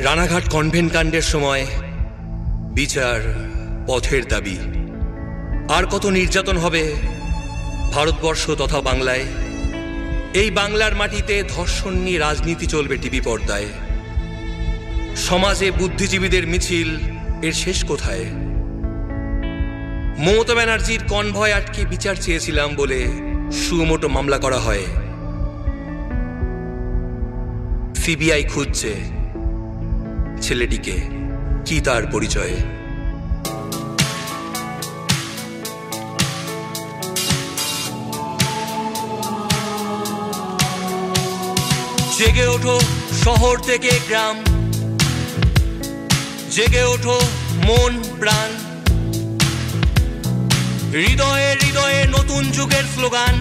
Ranaghat convent কাণ্ডের সময় বিচার, পথের দাবি। আর কত নির্যাতন হবে ভারতবর্ষ তথা বাংলায়। এই বাংলার মাটিতে ধর্ষণ নিয়ে রাজনীতি চলবে টিভি পর্দায়। সমাজে বুদ্ধিজীবীদের মিছিল, এর শেষ কোথায়? মমতা ব্যানার্জির কনভয় আটকে বিচার চেয়েছিলাম বলে সুমোটো মামলা করা হয়। সিবিআই খুঁজছে ছেলেটিকে, কি তার পরিচয়? জেগে ওঠো শহর থেকে গ্রাম, জেগে ওঠো মন প্রাণ, হৃদয়ে হৃদয়ে নতুন যুগের স্লোগান।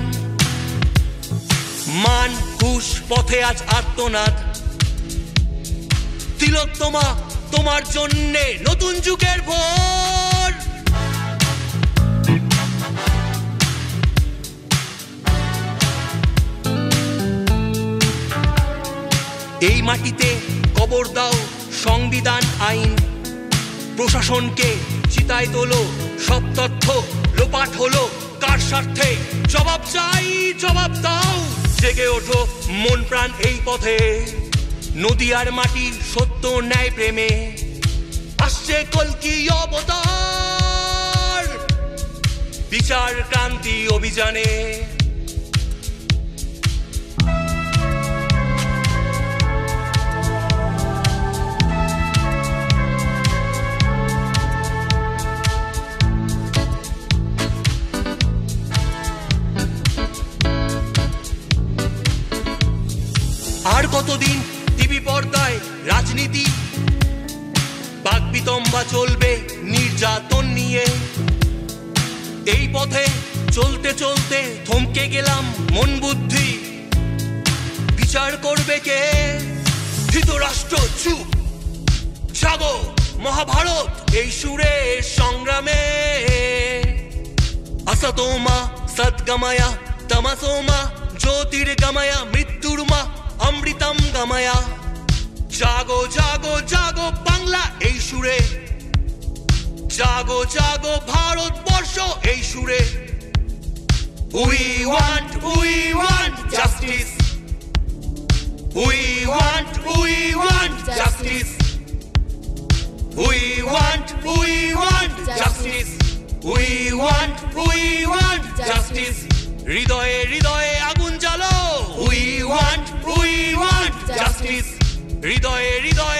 মান হুশ পথে আজ আত্মনাদ, তিলোত্তমা তোমার জন্যে নতুন যুগের ভোর। এই মাটিতে কবর দাও সংবিধান আইন, প্রশাসনকে চিতায় তোলো, সব তথ্য লোপাট হলো কার স্বার্থে? জবাব চাই, জবাব দাও। জেগে ওঠো মন প্রাণ এই পথে, নদিয়ার মাটি সত্য ন্যায় প্রেমে আসছে কলকি অবতার, বিচার ক্রান্তি অভিযানে। আর কতদিন টিভি পর্দায় রাজনীতি, বাকবিতম্বা চলবে নির্যাতন নিয়ে। এই পথে চলতে চলতে থমকে গেলাম মন বুদ্ধি, বিচার করবে কে? ধৃতরাষ্ট্র চুপ, জাগো মহাভারত এই সুরে সংগ্রামে। আসতোমা সদ্গময়া তমসোমা জ্যোতির্গময়া, মৃত্যুর মা অমৃতম গময়া। জাগো জাগো জাগো বাংলা এই সুরে, জাগো জাগো ভারতবর্ষ এই সুরে। We want justice, we want justice, we want justice, we want justice। হৃদয়ে হৃদয়ে আগুন জ্বালো, we want justice, হৃদয়ে হৃদয়ে